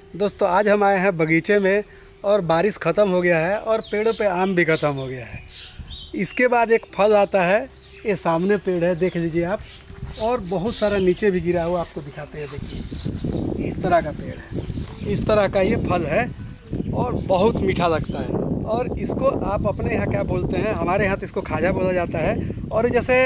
दोस्तों आज हम आए हैं बगीचे में और बारिश ख़त्म हो गया है और पेड़ों पे आम भी ख़त्म हो गया है। इसके बाद एक फल आता है, ये सामने पेड़ है, देख लीजिए आप। और बहुत सारा नीचे भी गिरा हुआ, आपको दिखाते हैं। देखिए इस तरह का पेड़ है, इस तरह का ये फल है और बहुत मीठा लगता है। और इसको आप अपने यहाँ क्या बोलते हैं, हमारे यहाँ तो इसको खाजा बोला जाता है। और जैसे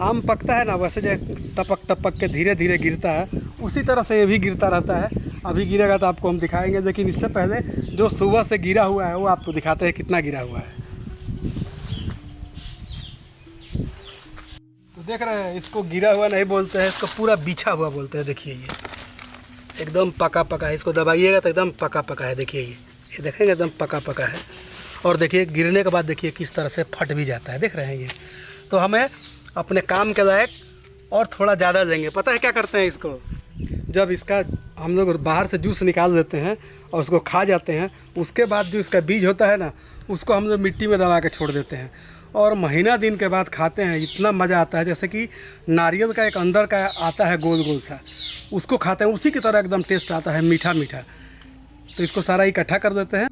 आम पकता है ना, वैसे जो टपक टपक के धीरे धीरे गिरता है, उसी तरह से ये भी गिरता रहता है। अभी गिरेगा तो आपको हम दिखाएंगे, लेकिन इससे पहले जो सुबह से गिरा हुआ है वो आपको दिखाते हैं कितना गिरा हुआ है। तो देख रहे हैं, इसको गिरा हुआ नहीं बोलते हैं, इसको पूरा बिछा हुआ बोलते हैं। देखिए ये एकदम पका पका है, इसको दबाइएगा तो एकदम पका पका है। देखिए ये देखेंगे एकदम पका पका है। और देखिए गिरने के बाद देखिए किस तरह से फट भी जाता है, देख रहे हैं ये। तो हमें अपने काम के लायक और थोड़ा ज़्यादा लेंगे। पता है क्या करते हैं इसको, जब इसका हम लोग बाहर से जूस निकाल देते हैं और उसको खा जाते हैं, उसके बाद जो इसका बीज होता है ना, उसको हम लोग मिट्टी में दबा के छोड़ देते हैं और महीना दिन के बाद खाते हैं। इतना मज़ा आता है, जैसे कि नारियल का एक अंदर का आता है गोल गोल सा, उसको खाते हैं, उसी की तरह एकदम टेस्ट आता है, मीठा मीठा। तो इसको सारा इकट्ठा कर देते हैं।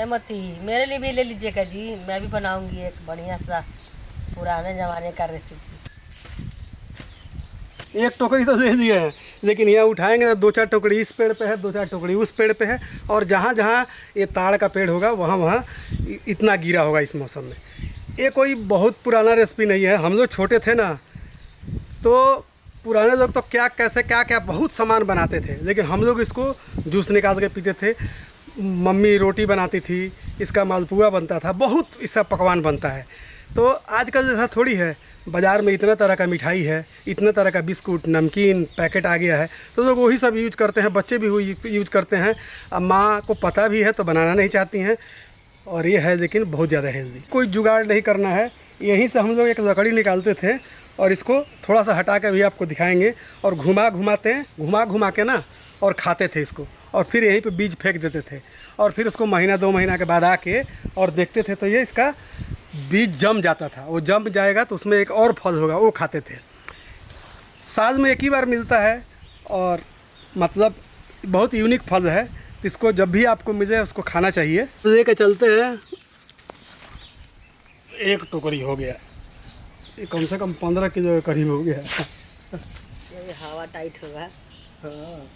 मती मेरे लिए भी ले लीजिएगा जी, मैं भी बनाऊंगी एक बढ़िया सा पुराने ज़माने का रेसिपी। एक टोकरी तो दे दिए हैं, लेकिन यहाँ उठाएंगे तो 2-4 टोकरी इस पेड़ पे है, 2-4 टोकरी उस पेड़ पे है। और जहाँ जहाँ ये ताड़ का पेड़ होगा वहाँ वहाँ इतना गिरा होगा इस मौसम में। ये कोई बहुत पुराना रेसिपी नहीं है। हम लोग छोटे थे ना, तो पुराने लोग तो क्या कैसे क्या क्या बहुत सामान बनाते थे, लेकिन हम लोग इसको जूस निकाल के पीते थे। मम्मी रोटी बनाती थी, इसका मालपुआ बनता था, बहुत इसका पकवान बनता है। तो आजकल जैसा थोड़ी है, बाज़ार में इतना तरह का मिठाई है, इतना तरह का बिस्कुट नमकीन पैकेट आ गया है, तो लोग वही सब यूज करते हैं, बच्चे भी वही यूज करते हैं। अब माँ को पता भी है तो बनाना नहीं चाहती हैं। और ये है लेकिन बहुत ज़्यादा हेल्दी, कोई जुगाड़ नहीं करना है। यहीं से हम लोग एक लकड़ी निकालते थे और इसको थोड़ा सा हटा के भी आपको दिखाएंगे, और घुमा घुमा के ना और खाते थे इसको। और फिर यहीं पे बीज फेंक देते थे और फिर उसको महीना 2 महीना के बाद आके और देखते थे तो ये इसका बीज जम जाता था। वो जम जाएगा तो उसमें एक और फल होगा, वो खाते थे। साल में एक ही बार मिलता है और मतलब बहुत यूनिक फल है। इसको जब भी आपको मिले उसको खाना चाहिए। लेके चलते हैं। एक टोकरी हो गया, ये कम से कम 15 किलो के करीब हो गया। ये हवा टाइट होगा। हाँ।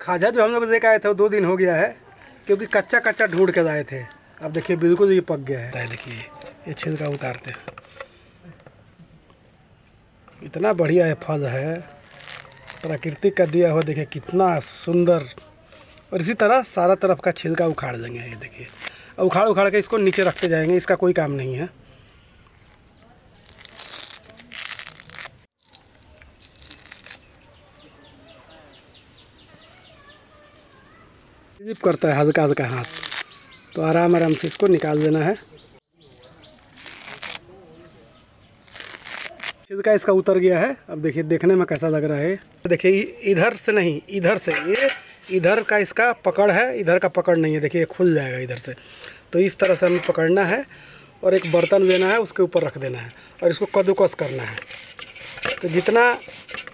खाजा जो हम लोग लेके आए थे वो 2 दिन हो गया है, क्योंकि कच्चा कच्चा ढूंढ के लाए थे। अब देखिए बिल्कुल ये पक गया है। देखिए ये छिलका उतारते हैं, इतना बढ़िया ये फल है, प्रकृति का दिया हुआ। देखिए कितना सुंदर। और इसी तरह सारा तरफ का छिलका उखाड़ देंगे। ये देखिए उखाड़ उखाड़ के इसको नीचे रखते जाएंगे, इसका कोई काम नहीं है। जिप करता है हल्का हल्का हाथ, तो आराम आराम से इसको निकाल देना है। छिलका इसका उतर गया है। अब देखिए देखने में कैसा लग रहा है। देखिए इधर से नहीं, इधर से, ये इधर का इसका पकड़ है, इधर का पकड़ नहीं है। देखिए खुल जाएगा इधर से। तो इस तरह से हमें पकड़ना है और एक बर्तन लेना है, उसके ऊपर रख देना है और इसको कद्दूकस करना है। तो जितना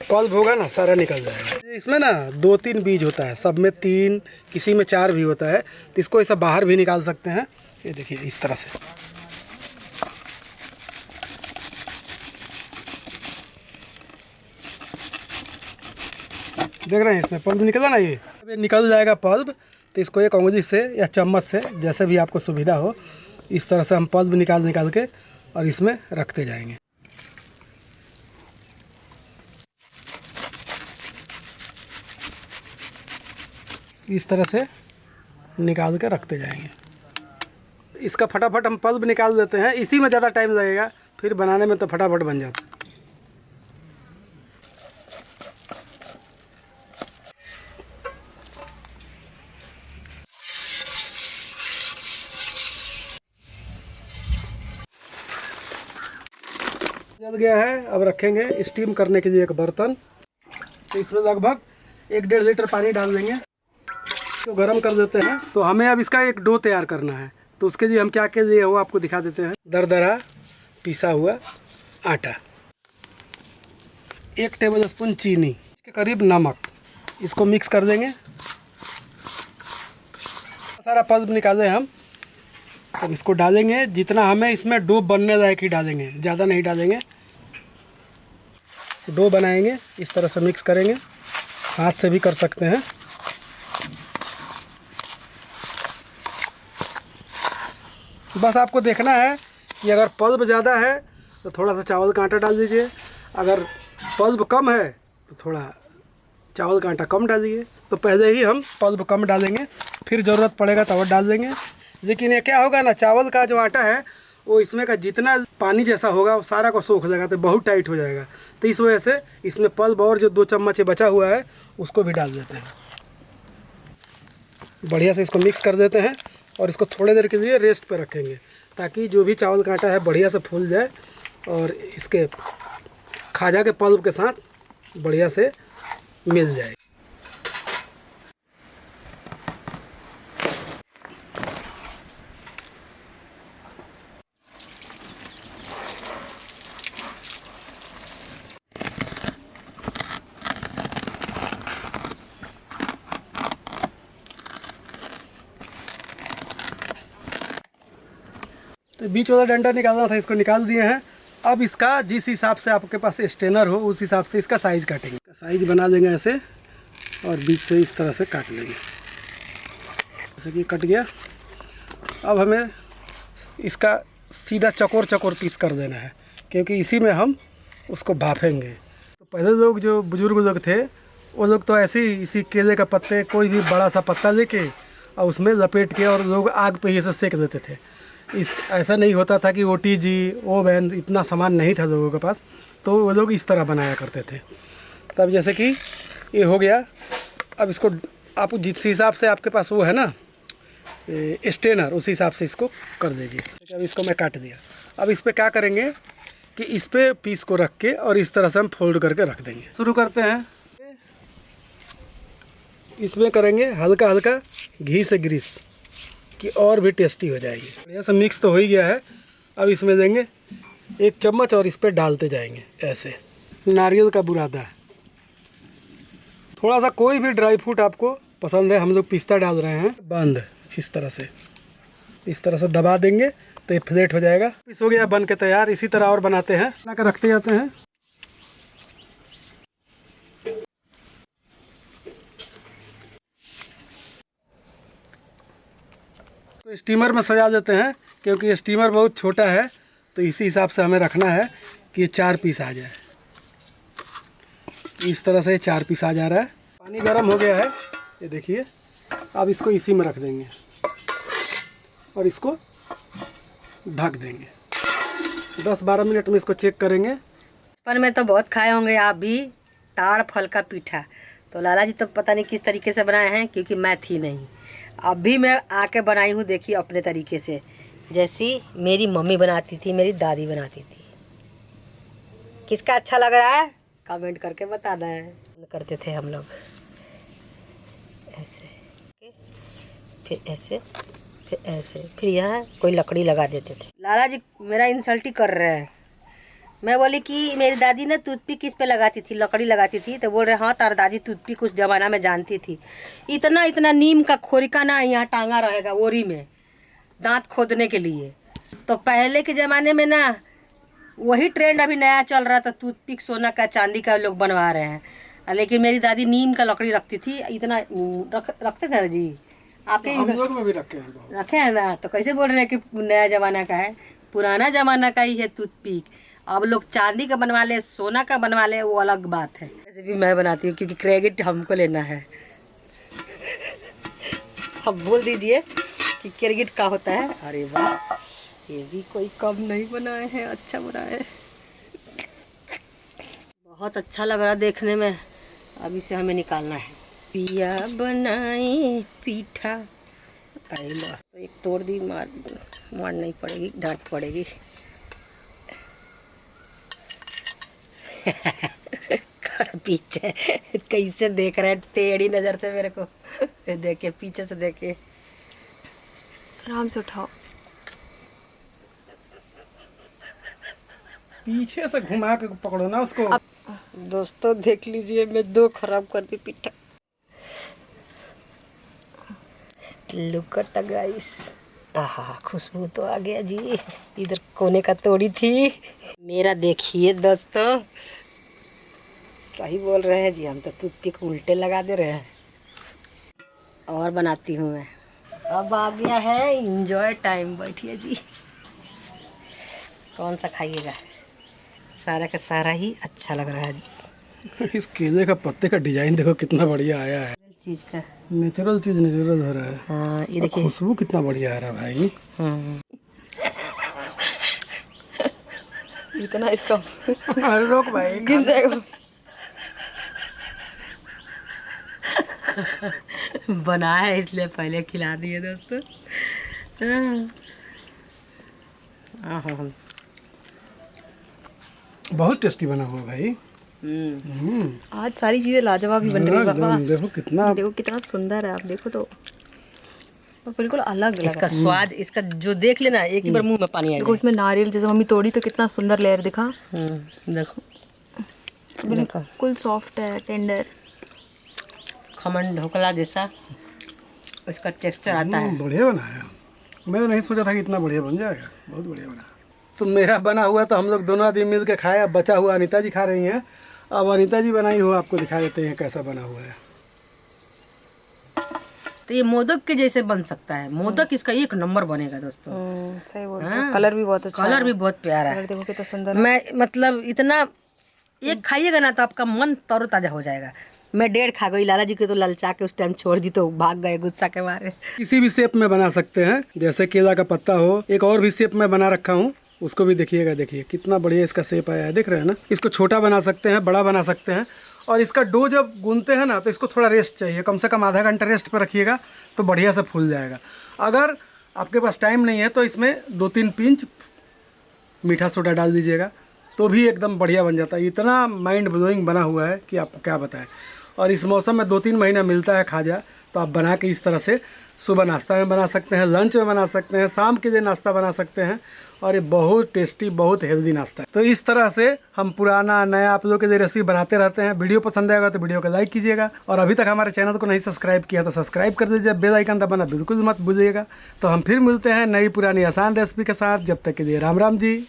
पल्प होगा ना सारा निकल जाएगा। इसमें ना 2-3 बीज होता है, सब में 3, किसी में 4 भी होता है। तो इसको ऐसा बाहर भी निकाल सकते हैं। ये देखिए इस तरह से। देख रहे हैं इसमें पल्प निकला ना, ये निकल जाएगा पल्प। तो इसको एक उंगली से या चम्मच से, जैसे भी आपको सुविधा हो, इस तरह से हम पल्प निकाल निकाल के और इसमें रखते जाएंगे। इस तरह से निकाल के रखते जाएंगे। इसका फटाफट हम पल्प निकाल देते हैं, इसी में ज़्यादा टाइम लगेगा, फिर बनाने में तो फटाफट बन जाता है। जल गया है, अब रखेंगे स्टीम करने के लिए एक बर्तन। तो इसमें लगभग 1-1.5 लीटर पानी डाल देंगे, तो गर्म कर देते हैं। तो हमें अब इसका एक डो तैयार करना है, तो उसके लिए हम क्या के लिए वो आपको दिखा देते हैं। दरदरा पिसा हुआ आटा, 1 टेबल स्पून चीनी, इसके करीब नमक, इसको मिक्स कर देंगे। सारा पल्प निकाले हम, अब इसको डालेंगे। जितना हमें इसमें डो बनने लायक ही डालेंगे, ज़्यादा नहीं डालेंगे। डो बनाएंगे, इस तरह से मिक्स करेंगे, हाथ से भी कर सकते हैं। बस आपको देखना है कि अगर पल्प ज़्यादा है तो थोड़ा सा चावल का आटा डाल दीजिए, अगर पल्प कम है तो थोड़ा चावल का आटा कम डालिए। तो पहले ही हम पल्प कम डालेंगे, फिर ज़रूरत पड़ेगा तो और डाल देंगे। लेकिन ये क्या होगा ना, चावल का जो आटा है वो इसमें का जितना पानी जैसा होगा वो सारा को सोख देगा, तो बहुत टाइट हो जाएगा। तो इस वजह से इसमें पल्प और जो 2 चम्मच बचा हुआ है उसको भी डाल देते हैं। बढ़िया से इसको मिक्स कर देते हैं और इसको थोड़ी देर के लिए रेस्ट पे रखेंगे, ताकि जो भी चावल का आटा है बढ़िया से फूल जाए और इसके खाजा के पल्प के साथ बढ़िया से मिल जाए। तो बीच वाला डंडा निकालना था, इसको निकाल दिए हैं। अब इसका जिस हिसाब से आपके पास स्टेनर हो उस हिसाब से इसका साइज़ काटेंगे। साइज बना देंगे ऐसे और बीच से इस तरह से काट लेंगे, जैसे कि कट गया। अब हमें इसका सीधा चकोर चकोर पीस कर देना है, क्योंकि इसी में हम उसको भापेंगे। तो पहले लोग जो बुज़ुर्ग लोग थे वो लोग तो ऐसे ही इसी केले का पत्ते, कोई भी बड़ा सा पत्ता लेके और उसमें लपेट के और लोग आग पे ही से सेक देते थे। ऐसा नहीं होता था कि OTG ओवन इतना सामान नहीं था लोगों के पास, तो वो लोग इस तरह बनाया करते थे। तब जैसे कि ये हो गया। अब इसको आप जिस हिसाब से आपके पास वो है ना स्टेनर, उस हिसाब से इसको कर दीजिए। अब इसको मैं काट दिया। अब इस पर क्या करेंगे कि इस पर पीस को रख के और इस तरह से हम फोल्ड करके रख देंगे। शुरू करते हैं। इसमें करेंगे हल्का हल्का घी से ग्रीस कि और भी टेस्टी हो जाएगी। बढ़िया से मिक्स तो हो ही गया है। अब इसमें देंगे 1 चम्मच और इस पर डालते जाएंगे ऐसे। नारियल का बुरादा, थोड़ा सा कोई भी ड्राई फ्रूट आपको पसंद है, हम लोग पिस्ता डाल रहे हैं। बंद इस तरह से दबा देंगे तो ये फ्लैट हो जाएगा। पीस हो गया बन के तैयार। इसी तरह और बनाते हैं, बना कर रखते जाते हैं। तो स्टीमर में सजा देते हैं, क्योंकि ये स्टीमर बहुत छोटा है, तो इसी हिसाब से हमें रखना है कि ये 4 पीस आ जाए। इस तरह से 4 पीस आ जा रहा है। पानी गर्म हो गया है, ये देखिए। अब इसको इसी में रख देंगे और इसको ढक देंगे। 10-12 मिनट में इसको चेक करेंगे। बचपन में तो बहुत खाए होंगे आप भी ताड़ फल का पीठा। तो लाला जी तो पता नहीं किस तरीके से बनाए हैं, क्योंकि मैं थी नहीं। अभी मैं आके बनाई हूँ, देखिए अपने तरीके से, जैसी मेरी मम्मी बनाती थी, मेरी दादी बनाती थी। किसका अच्छा लग रहा है कमेंट करके बताना है। करते थे हम लोग ऐसे, फिर ऐसे, फिर ऐसे, फिर यहाँ कोई लकड़ी लगा देते थे। लाला जी मेरा इंसल्ट ही कर रहे हैं। मैं बोली कि मेरी दादी ने टूथपिक किस पे लगाती थी, लकड़ी लगाती थी। तो बोल रहे हाँ तार दादी टूथपिक उस ज़माना में जानती थी। इतना इतना नीम का खोरिका ना यहाँ टांगा रहेगा ओरी में, दांत खोदने के लिए। तो पहले के ज़माने में ना वही ट्रेंड अभी नया चल रहा था, टूथपिक सोना का चांदी का लोग बनवा रहे हैं। लेकिन मेरी दादी नीम का लकड़ी रखती थी, इतना रखते थे ना जी। आपके हम लोग में भी रखे हैं बहुत। रखे हैं ना, तो कैसे बोल रहे हैं कि नया जमाना का है? पुराना जमाना का ही है टूथपिक। अब लोग चांदी का बनवा ले, सोना का बनवा ले, वो अलग बात है। ऐसे भी मैं बनाती हूँ क्योंकि क्रेडिट हमको लेना है। अब बोल दीजिए कि क्रेडिट का होता है। अरे वाह, ये भी कोई कम नहीं बनाए हैं, अच्छा बनाए हैं। बहुत अच्छा लग रहा देखने में। अब इसे हमें निकालना है। पिया बनाए पीठा, तो एक तोड़ दी, मार नहीं पड़ेगी, डांट पड़ेगी। पीछे कैसे देख रहे हैं टेढ़ी नजर से मेरे को। देखे पीछे से देखे। आराम से उठाओ। पीछे से घुमा के पकड़ो ना उसको। दोस्तों देख लीजिए, मैं 2 खराब कर दी पीठा। लुक एट गाइस, आहा खुशबू तो आ गया जी। इधर कोने का तोड़ी थी मेरा। देखिए दोस्तों, सही बोल रहे हैं जी, हम तो टूथपिक उल्टे लगा दे रहे हैं। और बनाती हूँ मैं। अब आ गया है एंजॉय टाइम। बैठिए जी। कौन सा खाइएगा? सारा का सारा ही अच्छा लग रहा है। इस केले का पत्ते का डिजाइन देखो कितना बढ़िया आया है। चीज का नेचुरल चीज नेचुरल हो रहा है। हाँ, ये और देखिए। खुशबू कितना बढ़िया आ रहा है भाई। इतना इसका अरे रोक भाई, गिर जाएगा। बना है इसलिए पहले खिला दिए दोस्तों। हाँ। बहुत टेस्टी बना हुआ भाई। आज सारी चीजें लाजवाब ही बन रही है बाबा। एकदम देखो कितना। देखो कितना सुंदर है, आप देखो तो। और बिल्कुल अलग लग इसका स्वाद, इसका जो देख लेना एक ही बार मुंह में पानी देखो, आएगा। इसमें नारियल जैसे मम्मी तोड़ी तो कितना सुंदर लेयर दिखा। देखो बिल्कुल सॉफ्ट है, टेंडर। खमन ढोकला जैसा इसका टेक्सचर आता है। बढ़िया बनाया। मैं तो नहीं सोचा था कि इतना बढ़िया बन जाएगा। बहुत बढ़िया बना। तो मेरा बना हुआ तो हम लोग दोनों आदमी मिल के खाए। अब बचा हुआ अनीता जी खा रही हैं। अब अनीता जी बनाई हुआ आपको दिखा देते हैं कैसा बना हुआ है। तो ये मोदक के जैसे बन सकता है। मोदक इसका एक नंबर बनेगा दोस्तों। सही बोल रहे हो। कलर भी बहुत अच्छा कलर भी बहुत प्यारा है। देखो कितना सुंदर। मैं मतलब इतना एक खाइएगा ना तो आपका मन तरोताजा हो जाएगा। मैं 1.5 खा गई। लाला जी के तो ललचा के उस टाइम छोड़ दी तो भाग गए गुस्सा के मारे। किसी भी शेप में बना सकते हैं, जैसे केला का पत्ता हो। एक और भी शेप में बना रखा हूँ, उसको भी देखिएगा। देखिए कितना बढ़िया इसका शेप आया है, देख रहे हैं ना। इसको छोटा बना सकते हैं, बड़ा बना सकते हैं। और इसका डो जब गूंथते हैं ना तो इसको थोड़ा रेस्ट चाहिए, कम से कम आधा घंटा रेस्ट पर रखिएगा तो बढ़िया से फूल जाएगा। अगर आपके पास टाइम नहीं है तो इसमें 2-3 पिंच मीठा सोडा डाल दीजिएगा तो भी एकदम बढ़िया बन जाता है। इतना माइंड ब्लोइंग बना हुआ है कि आपको क्या बताएं। और इस मौसम में 2-3 महीना मिलता है खाजा, तो आप बना के इस तरह से सुबह नाश्ता में बना सकते हैं, लंच में बना सकते हैं, शाम के लिए नाश्ता बना सकते हैं। और ये बहुत टेस्टी, बहुत हेल्दी नाश्ता है। तो इस तरह से हम पुराना नया आप लोगों के लिए रेसिपी बनाते रहते हैं। वीडियो पसंद आएगा तो वीडियो को लाइक कीजिएगा। और अभी तक हमारे चैनल को नहीं सब्सक्राइब किया तो सब्सक्राइब कर दीजिए। बेल आइकन दबाना बिल्कुल मत भूलिएगा। तो हम फिर मिलते हैं नई पुरानी आसान रेसिपी के साथ। जब तक के लिए राम राम जी।